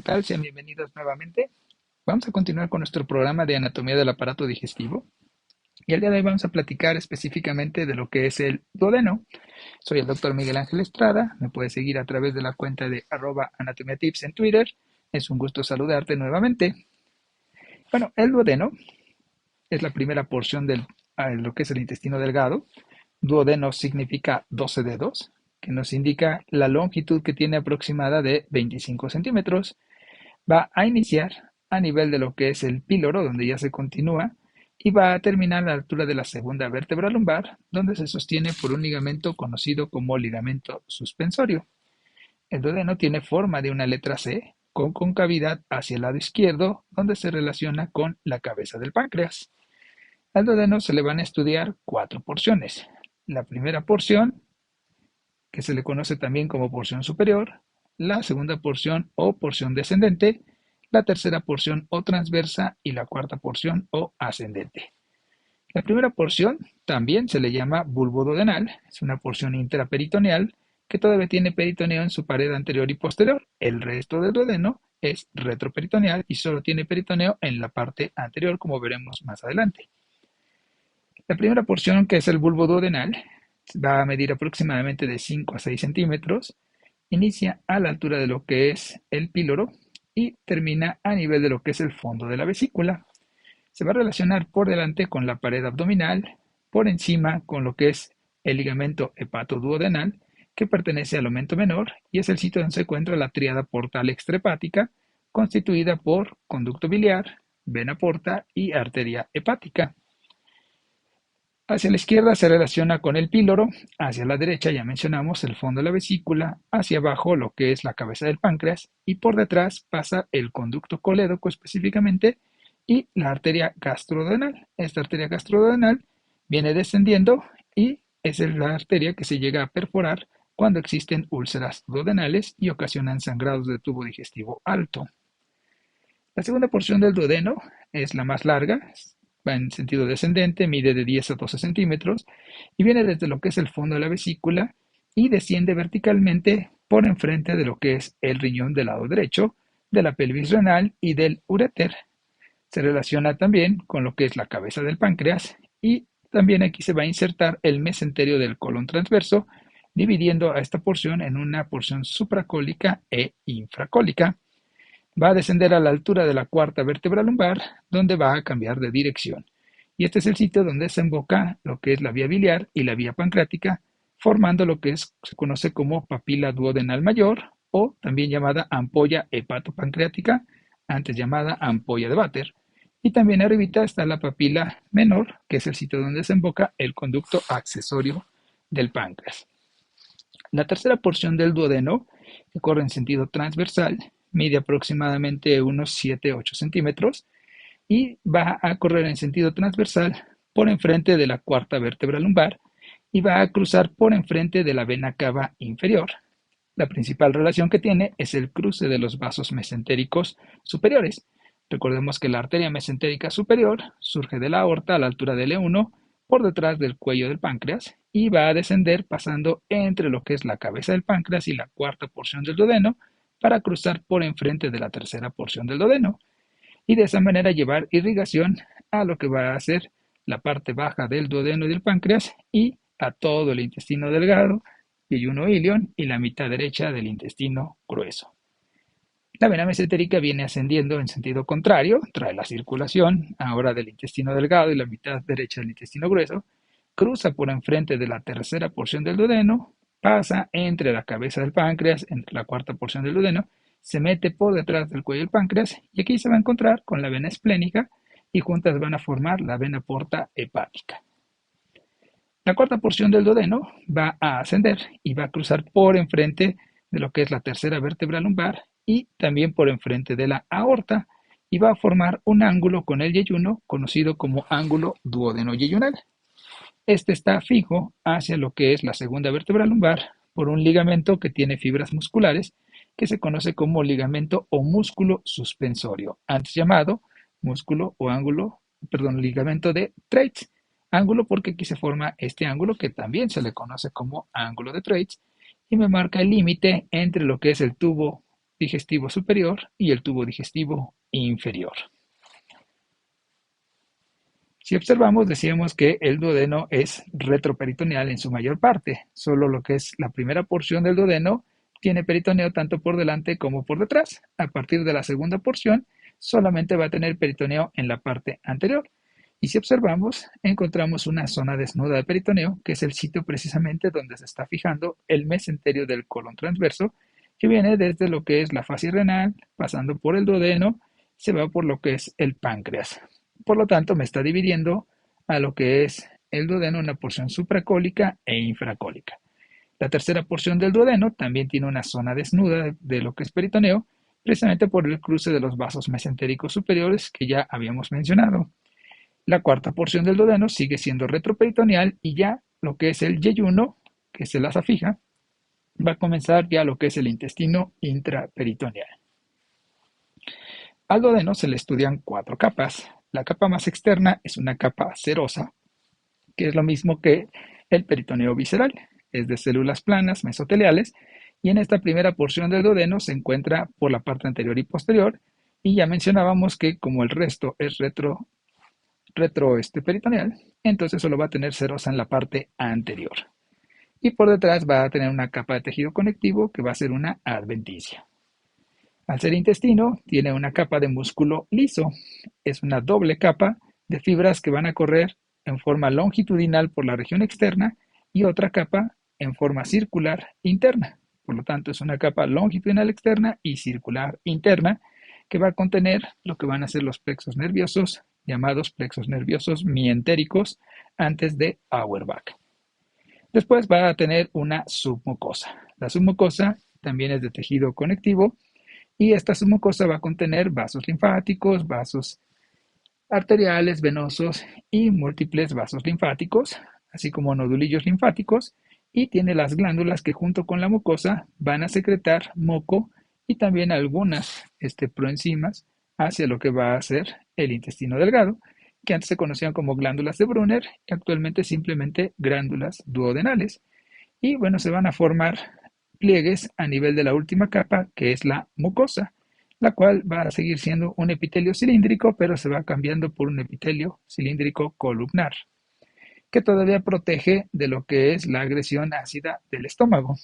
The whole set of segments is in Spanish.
¿Qué tal? Sean bienvenidos nuevamente. Vamos a continuar con nuestro programa de anatomía del aparato digestivo. Y el día de hoy vamos a platicar específicamente de lo que es el duodeno. Soy el doctor Miguel Ángel Estrada. Me puedes seguir a través de la cuenta de @anatomiatips en Twitter. Es un gusto saludarte nuevamente. Bueno, el duodeno es la primera porción de lo que es el intestino delgado. Duodeno significa 12 dedos, que nos indica la longitud que tiene aproximada de 25 centímetros. Va a iniciar a nivel de lo que es el píloro, donde ya se continúa, y va a terminar a la altura de la segunda vértebra lumbar, donde se sostiene por un ligamento conocido como ligamento suspensorio. El duodeno tiene forma de una letra C, con concavidad hacia el lado izquierdo, donde se relaciona con la cabeza del páncreas. Al duodeno se le van a estudiar 4 porciones. La primera porción, que se le conoce también como porción superior, la segunda porción o porción descendente, la tercera porción o transversa y la cuarta porción o ascendente. La primera porción también se le llama bulbo duodenal, es una porción intraperitoneal que todavía tiene peritoneo en su pared anterior y posterior. El resto del duodeno es retroperitoneal y solo tiene peritoneo en la parte anterior, como veremos más adelante. La primera porción, que es el bulbo duodenal, va a medir aproximadamente de 5 a 6 centímetros, inicia a la altura de lo que es el píloro y termina a nivel de lo que es el fondo de la vesícula. Se va a relacionar por delante con la pared abdominal, por encima con lo que es el ligamento hepatoduodenal, que pertenece al aumento menor y es el sitio donde se encuentra la tríada portal extrahepática, constituida por conducto biliar, vena porta y arteria hepática. Hacia la izquierda se relaciona con el píloro, hacia la derecha ya mencionamos el fondo de la vesícula, hacia abajo lo que es la cabeza del páncreas y por detrás pasa el conducto colédoco específicamente y la arteria gastroduodenal. Esta arteria gastroduodenal viene descendiendo y es la arteria que se llega a perforar cuando existen úlceras duodenales y ocasionan sangrados de tubo digestivo alto. La segunda porción del duodeno es la más larga, va en sentido descendente, mide de 10 a 12 centímetros y viene desde lo que es el fondo de la vesícula y desciende verticalmente por enfrente de lo que es el riñón del lado derecho, de la pelvis renal y del uréter. Se relaciona también con lo que es la cabeza del páncreas y también aquí se va a insertar el mesenterio del colon transverso, dividiendo a esta porción en una porción supracólica e infracólica. Va a descender a la altura de la cuarta vértebra lumbar, donde va a cambiar de dirección. Y este es el sitio donde desemboca lo que es la vía biliar y la vía pancreática, formando lo que se conoce como papila duodenal mayor, o también llamada ampolla hepatopancreática, antes llamada ampolla de Vater. Y también arribita está la papila menor, que es el sitio donde desemboca el conducto accesorio del páncreas. La tercera porción del duodeno, que corre en sentido transversal, mide aproximadamente unos 7-8 centímetros y va a correr en sentido transversal por enfrente de la cuarta vértebra lumbar y va a cruzar por enfrente de la vena cava inferior. La principal relación que tiene es el cruce de los vasos mesentéricos superiores. Recordemos que la arteria mesentérica superior surge de la aorta a la altura del E1 por detrás del cuello del páncreas y va a descender pasando entre lo que es la cabeza del páncreas y la cuarta porción del duodeno para cruzar por enfrente de la tercera porción del duodeno y de esa manera llevar irrigación a lo que va a ser la parte baja del duodeno y del páncreas y a todo el intestino delgado, yeyuno ilion y la mitad derecha del intestino grueso. La vena mesentérica viene ascendiendo en sentido contrario, trae la circulación ahora del intestino delgado y la mitad derecha del intestino grueso, cruza por enfrente de la tercera porción del duodeno, pasa entre la cabeza del páncreas, entre la cuarta porción del duodeno, se mete por detrás del cuello del páncreas y aquí se va a encontrar con la vena esplénica y juntas van a formar la vena porta hepática. La cuarta porción del duodeno va a ascender y va a cruzar por enfrente de lo que es la tercera vértebra lumbar y también por enfrente de la aorta y va a formar un ángulo con el yeyuno conocido como ángulo duodeno-yeyunal. Este está fijo hacia lo que es la segunda vértebra lumbar por un ligamento que tiene fibras musculares que se conoce como ligamento o músculo suspensorio, antes llamado músculo o ángulo, perdón, ligamento de Treitz. Ángulo porque aquí se forma este ángulo que también se le conoce como ángulo de Treitz y me marca el límite entre lo que es el tubo digestivo superior y el tubo digestivo inferior. Si observamos, decíamos que el duodeno es retroperitoneal en su mayor parte. Solo lo que es la primera porción del duodeno tiene peritoneo tanto por delante como por detrás. A partir de la segunda porción, solamente va a tener peritoneo en la parte anterior. Y si observamos, encontramos una zona desnuda de peritoneo, que es el sitio precisamente donde se está fijando el mesenterio del colon transverso, que viene desde lo que es la fascia renal, pasando por el duodeno, se va por lo que es el páncreas. Por lo tanto, me está dividiendo a lo que es el duodeno en una porción supracólica e infracólica. La tercera porción del duodeno también tiene una zona desnuda de lo que es peritoneo, precisamente por el cruce de los vasos mesentéricos superiores que ya habíamos mencionado. La cuarta porción del duodeno sigue siendo retroperitoneal y ya lo que es el yeyuno, que es el asa fija, va a comenzar ya lo que es el intestino intraperitoneal. Al duodeno se le estudian 4 capas. La capa más externa es una capa serosa, que es lo mismo que el peritoneo visceral, es de células planas mesoteliales, y en esta primera porción del duodeno se encuentra por la parte anterior y posterior, y ya mencionábamos que como el resto es retroperitoneal, entonces solo va a tener serosa en la parte anterior. Y por detrás va a tener una capa de tejido conectivo que va a ser una adventicia. Al ser intestino, tiene una capa de músculo liso. Es una doble capa de fibras que van a correr en forma longitudinal por la región externa y otra capa en forma circular interna. Por lo tanto, es una capa longitudinal externa y circular interna que va a contener lo que van a ser los plexos nerviosos, llamados plexos nerviosos mientéricos, antes de Auerbach. Después va a tener una submucosa. La submucosa también es de tejido conectivo y esta submucosa va a contener vasos linfáticos, vasos arteriales, venosos y múltiples vasos linfáticos, así como nodulillos linfáticos, y tiene las glándulas que junto con la mucosa van a secretar moco y también algunas proenzimas hacia lo que va a ser el intestino delgado, que antes se conocían como glándulas de Brunner y actualmente simplemente glándulas duodenales. Y bueno, se van a formar pliegues a nivel de la última capa, que es la mucosa, la cual va a seguir siendo un epitelio cilíndrico, pero se va cambiando por un epitelio cilíndrico columnar, que todavía protege de lo que es la agresión ácida del estómago.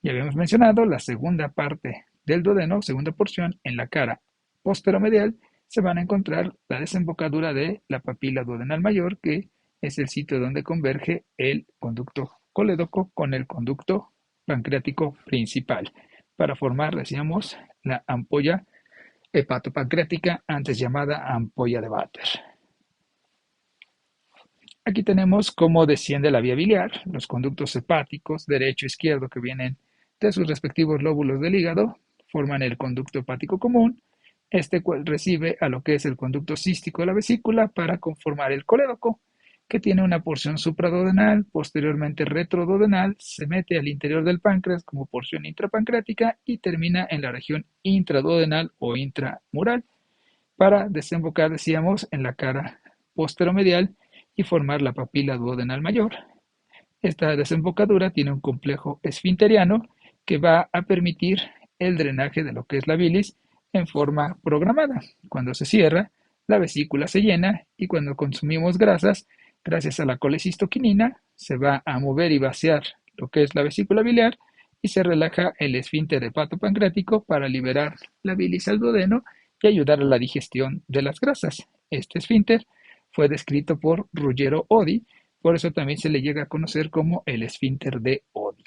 Ya habíamos mencionado la segunda parte del duodeno, segunda porción, en la cara posteromedial, se van a encontrar la desembocadura de la papila duodenal mayor, que es el sitio donde converge el conducto colédoco con el conducto pancreático principal, para formar, decíamos, la ampolla hepatopancreática, antes llamada ampolla de Vater. Aquí tenemos cómo desciende la vía biliar, los conductos hepáticos, derecho e izquierdo, que vienen de sus respectivos lóbulos del hígado, forman el conducto hepático común, cual recibe a lo que es el conducto cístico de la vesícula para conformar el colédoco, que tiene una porción supraduodenal, posteriormente retroduodenal, se mete al interior del páncreas como porción intrapancreática y termina en la región intraduodenal o intramural, para desembocar, decíamos, en la cara posteromedial y formar la papila duodenal mayor. Esta desembocadura tiene un complejo esfinteriano que va a permitir el drenaje de lo que es la bilis en forma programada. Cuando se cierra, la vesícula se llena y cuando consumimos grasas, gracias a la colecistoquinina, se va a mover y vaciar lo que es la vesícula biliar y se relaja el esfínter hepatopancreático para liberar la bilis al duodeno y ayudar a la digestión de las grasas. Este esfínter fue descrito por Ruggero Odi, por eso también se le llega a conocer como el esfínter de Odi.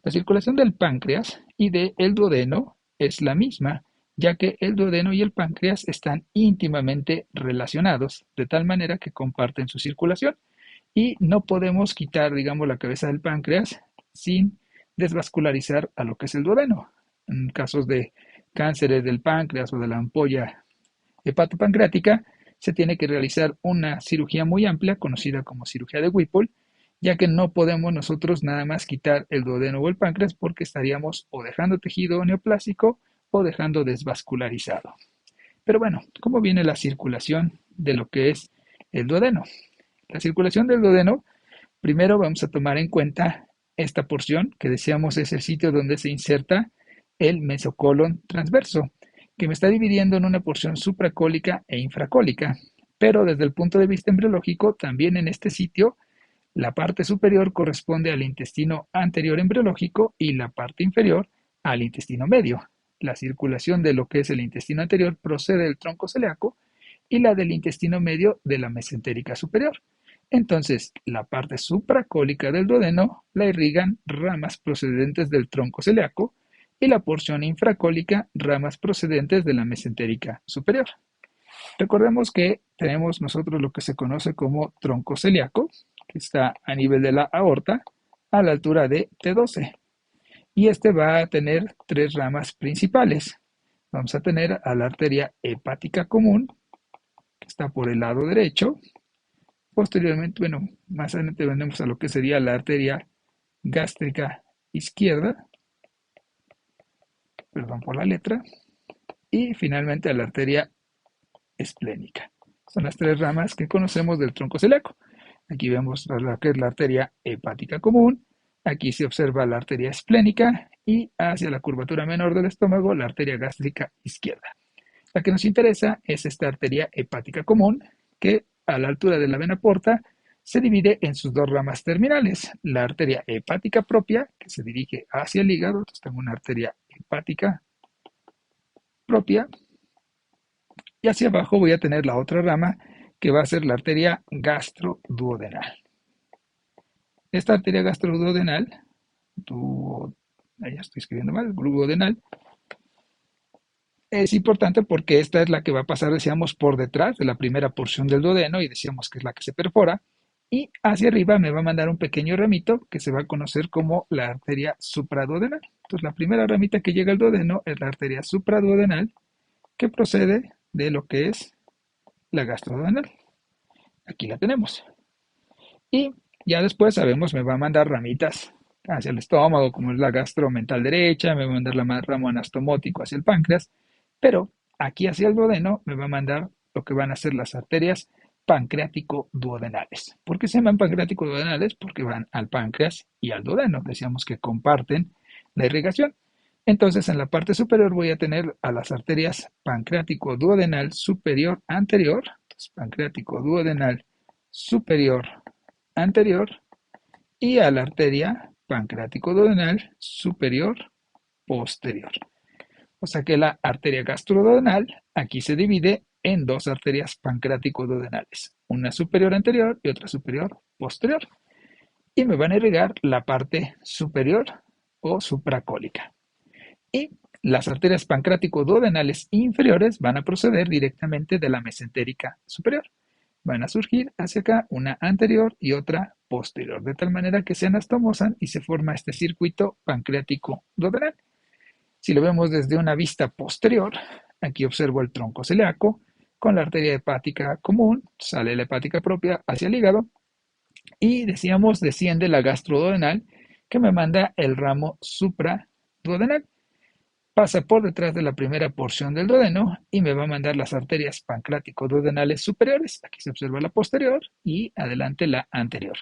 La circulación del páncreas y del duodeno es la misma, ya que el duodeno y el páncreas están íntimamente relacionados, de tal manera que comparten su circulación y no podemos quitar, digamos, la cabeza del páncreas sin desvascularizar a lo que es el duodeno. En casos de cánceres del páncreas o de la ampolla hepatopancreática, se tiene que realizar una cirugía muy amplia, conocida como cirugía de Whipple, ya que no podemos nosotros nada más quitar el duodeno o el páncreas porque estaríamos o dejando tejido neoplásico o dejando desvascularizado. Pero bueno, ¿cómo viene la circulación de lo que es el duodeno? La circulación del duodeno, primero vamos a tomar en cuenta esta porción que decíamos es el sitio donde se inserta el mesocolon transverso, que me está dividiendo en una porción supracólica e infracólica. Pero desde el punto de vista embriológico, también en este sitio, la parte superior corresponde al intestino anterior embriológico y la parte inferior al intestino medio. La circulación de lo que es el intestino anterior procede del tronco celíaco y la del intestino medio de la mesentérica superior. Entonces, la parte supracólica del duodeno la irrigan ramas procedentes del tronco celíaco y la porción infracólica ramas procedentes de la mesentérica superior. Recordemos que tenemos nosotros lo que se conoce como tronco celíaco, que está a nivel de la aorta, a la altura de T12. Y este va a tener tres ramas principales. Vamos a tener a la arteria hepática común, que está por el lado derecho. Posteriormente, bueno, más adelante vendremos a lo que sería la arteria gástrica izquierda, perdón por la letra, y finalmente a la arteria esplénica. Son las tres ramas que conocemos del tronco celíaco. Aquí vemos lo que es la arteria hepática común, aquí se observa la arteria esplénica y hacia la curvatura menor del estómago la arteria gástrica izquierda. La que nos interesa es esta arteria hepática común que a la altura de la vena porta se divide en sus dos ramas terminales. La arteria hepática propia, que se dirige hacia el hígado, entonces tengo una arteria hepática propia, y hacia abajo voy a tener la otra rama que va a ser la arteria gastroduodenal. Esta arteria gastroduodenal, ya estoy escribiendo mal, duodenal, es importante porque esta es la que va a pasar, decíamos, por detrás de la primera porción del duodeno y decíamos que es la que se perfora. Y hacia arriba me va a mandar un pequeño ramito que se va a conocer como la arteria supraduodenal. Entonces la primera ramita que llega al duodeno es la arteria supraduodenal que procede de lo que es la gastroduodenal. Aquí la tenemos. Y ya después sabemos me va a mandar ramitas hacia el estómago, como es la gastromental derecha, me va a mandar la ramo anastomótico hacia el páncreas, pero aquí hacia el duodeno me va a mandar lo que van a ser las arterias pancreático-duodenales. ¿Por qué se llaman pancreático-duodenales? Porque van al páncreas y al duodeno. Decíamos que comparten la irrigación. Entonces, en la parte superior voy a tener a las arterias pancreático-duodenal superior anterior, entonces pancreático-duodenal superior anterior, y a la arteria pancreático-duodenal superior posterior. O sea que la arteria gastroduodenal aquí se divide en dos arterias pancreático-duodenales, una superior anterior y otra superior posterior. Y me van a irrigar la parte superior o supracólica. Y las arterias pancreático-duodenales inferiores van a proceder directamente de la mesentérica superior. Van a surgir hacia acá una anterior y otra posterior, de tal manera que se anastomosan y se forma este circuito pancreático-duodenal. Si lo vemos desde una vista posterior, aquí observo el tronco celíaco con la arteria hepática común, sale la hepática propia hacia el hígado y decíamos desciende la gastroduodenal que me manda el ramo supraduodenal. Pasa por detrás de la primera porción del duodeno y me va a mandar las arterias pancreático-duodenales superiores. Aquí se observa la posterior y adelante la anterior.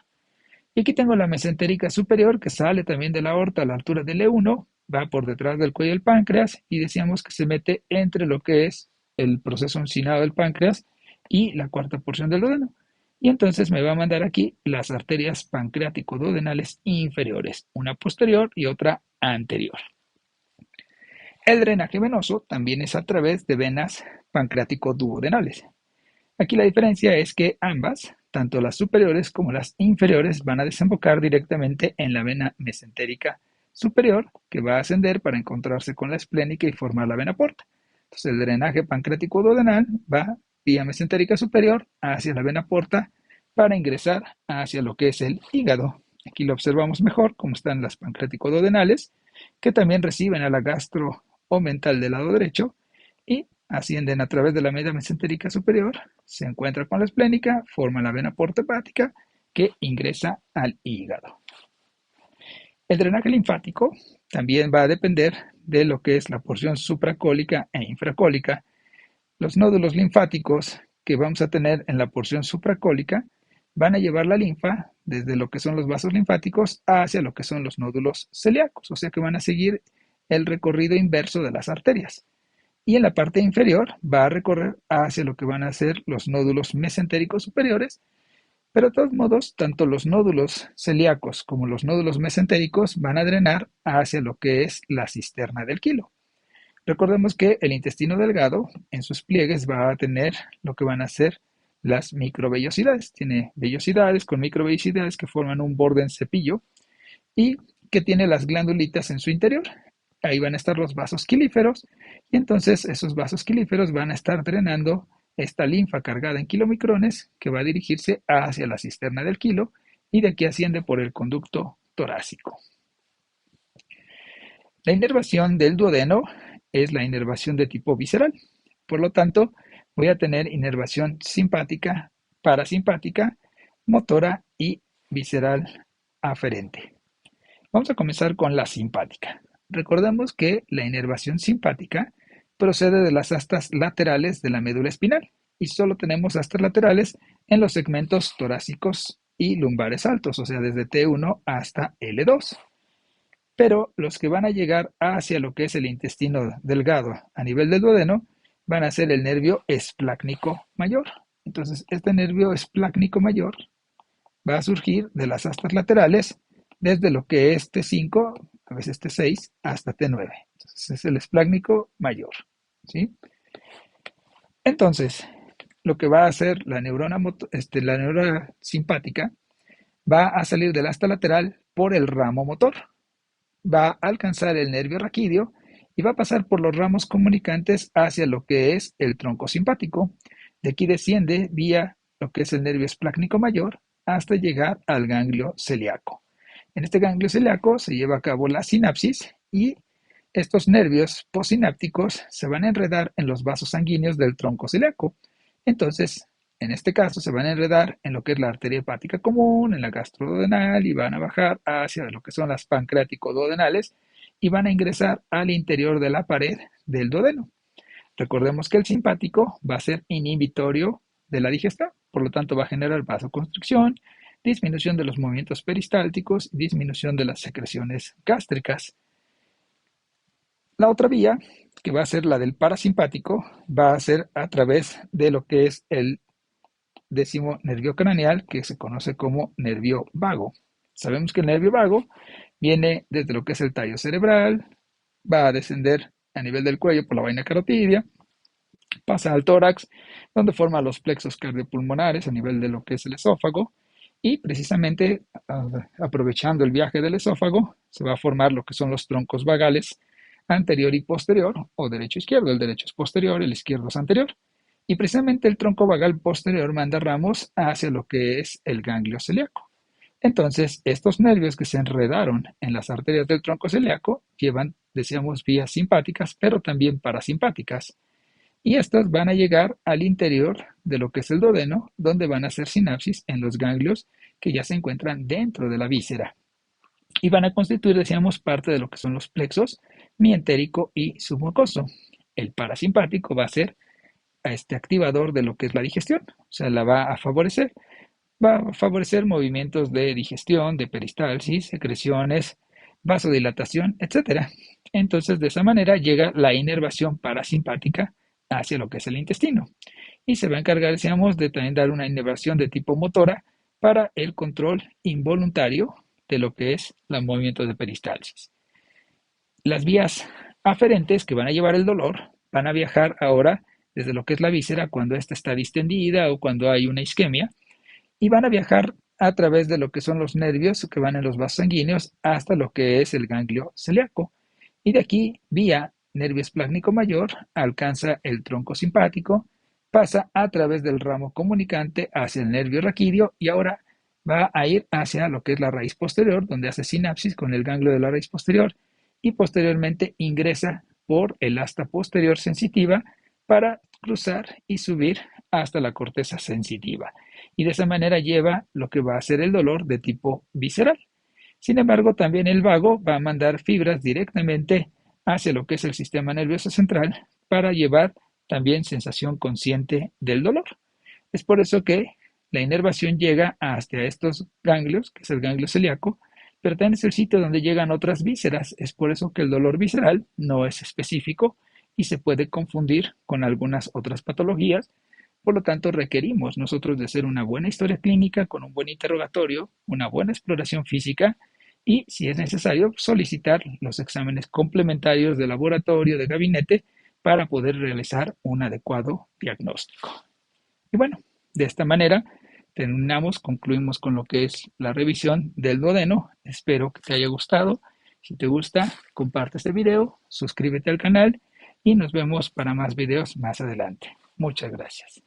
Y aquí tengo la mesentérica superior que sale también de la aorta a la altura del E1, va por detrás del cuello del páncreas y decíamos que se mete entre lo que es el proceso uncinado del páncreas y la cuarta porción del duodeno. Y entonces me va a mandar aquí las arterias pancreático-duodenales inferiores, una posterior y otra anterior. El drenaje venoso también es a través de venas pancreático-duodenales. Aquí la diferencia es que ambas, tanto las superiores como las inferiores, van a desembocar directamente en la vena mesentérica superior, que va a ascender para encontrarse con la esplénica y formar la vena porta. Entonces el drenaje pancreático-duodenal va vía mesentérica superior hacia la vena porta para ingresar hacia lo que es el hígado. Aquí lo observamos mejor, como están las pancreático-duodenales, que también reciben a la gastro o mental del lado derecho y ascienden a través de la media mesentérica superior, se encuentra con la esplénica, forma la vena porta hepática que ingresa al hígado. El drenaje linfático también va a depender de lo que es la porción supracólica e infracólica. Los nódulos linfáticos que vamos a tener en la porción supracólica van a llevar la linfa desde lo que son los vasos linfáticos hacia lo que son los nódulos celíacos, o sea que van a seguir el recorrido inverso de las arterias. Y en la parte inferior va a recorrer hacia lo que van a ser los nódulos mesentéricos superiores, pero de todos modos, tanto los nódulos celíacos como los nódulos mesentéricos van a drenar hacia lo que es la cisterna del quilo. Recordemos que el intestino delgado en sus pliegues va a tener lo que van a ser las microvellosidades. Tiene vellosidades con microvellosidades que forman un borde en cepillo y que tiene las glandulitas en su interior. Ahí van a estar los vasos quilíferos y entonces esos vasos quilíferos van a estar drenando esta linfa cargada en kilomicrones que va a dirigirse hacia la cisterna del quilo y de aquí asciende por el conducto torácico. La inervación del duodeno es la inervación de tipo visceral. Por lo tanto, voy a tener inervación simpática, parasimpática, motora y visceral aferente. Vamos a comenzar con la simpática. Recordemos que la inervación simpática procede de las astas laterales de la médula espinal y solo tenemos astas laterales en los segmentos torácicos y lumbares altos, o sea, desde T1 hasta L2. Pero los que van a llegar hacia lo que es el intestino delgado a nivel del duodeno van a ser el nervio esplácnico mayor. Entonces, este nervio esplácnico mayor va a surgir de las astas laterales desde lo que es T5, a veces T6, hasta T9. Entonces, es el esplácnico mayor, ¿sí? Entonces, lo que va a hacer la neurona simpática va a salir del asta lateral por el ramo motor, va a alcanzar el nervio raquídeo y va a pasar por los ramos comunicantes hacia lo que es el tronco simpático. De aquí desciende vía lo que es el nervio esplácnico mayor hasta llegar al ganglio celíaco. En este ganglio celíaco se lleva a cabo la sinapsis y estos nervios postsinápticos se van a enredar en los vasos sanguíneos del tronco celíaco. Entonces, en este caso, se van a enredar en lo que es la arteria hepática común, en la gastroduodenal y van a bajar hacia lo que son las pancreático-duodenales y van a ingresar al interior de la pared del duodeno. Recordemos que el simpático va a ser inhibitorio de la digestión, por lo tanto va a generar vasoconstricción, disminución de los movimientos peristálticos y disminución de las secreciones gástricas. La otra vía, que va a ser la del parasimpático, va a ser a través de lo que es el décimo nervio craneal, que se conoce como nervio vago. Sabemos que el nervio vago viene desde lo que es el tallo cerebral, va a descender a nivel del cuello por la vaina carotidia, pasa al tórax, donde forma los plexos cardiopulmonares a nivel de lo que es el esófago, y precisamente aprovechando el viaje del esófago, se va a formar lo que son los troncos vagales anterior y posterior, o derecho-izquierdo. El derecho es posterior, el izquierdo es anterior. Y precisamente el tronco vagal posterior manda ramos hacia lo que es el ganglio celíaco. Entonces, estos nervios que se enredaron en las arterias del tronco celíaco llevan, decíamos, vías simpáticas, pero también parasimpáticas. Y estas van a llegar al interior de lo que es el duodeno, donde van a hacer sinapsis en los ganglios que ya se encuentran dentro de la víscera. Y van a constituir, decíamos, parte de lo que son los plexos mientérico y submucoso. El parasimpático va a ser a este activador de lo que es la digestión, o sea, la va a favorecer. Va a favorecer movimientos de digestión, de peristalsis, secreciones, vasodilatación, etcétera. Entonces, de esa manera llega la inervación parasimpática hacia lo que es el intestino. Y se va a encargar, decíamos, de también dar una inervación de tipo motora para el control involuntario de lo que es los movimientos de peristalsis. Las vías aferentes que van a llevar el dolor van a viajar ahora desde lo que es la víscera cuando ésta está distendida o cuando hay una isquemia y van a viajar a través de lo que son los nervios que van en los vasos sanguíneos hasta lo que es el ganglio celíaco. Y de aquí, vía nervio esplácnico mayor, alcanza el tronco simpático, pasa a través del ramo comunicante hacia el nervio raquídeo y ahora va a ir hacia lo que es la raíz posterior, donde hace sinapsis con el ganglio de la raíz posterior y posteriormente ingresa por el asta posterior sensitiva para cruzar y subir hasta la corteza sensitiva. Y de esa manera lleva lo que va a ser el dolor de tipo visceral. Sin embargo, también el vago va a mandar fibras directamente hacia lo que es el sistema nervioso central para llevar también sensación consciente del dolor. Es por eso que la inervación llega hasta estos ganglios, que es el ganglio celíaco, pero también es el sitio donde llegan otras vísceras. Es por eso que el dolor visceral no es específico y se puede confundir con algunas otras patologías. Por lo tanto, requerimos nosotros de hacer una buena historia clínica con un buen interrogatorio, una buena exploración física y, si es necesario, solicitar los exámenes complementarios de laboratorio, de gabinete, para poder realizar un adecuado diagnóstico. Y bueno, de esta manera concluimos con lo que es la revisión del duodeno. Espero que te haya gustado. Si te gusta, comparte este video, suscríbete al canal y nos vemos para más videos más adelante. Muchas gracias.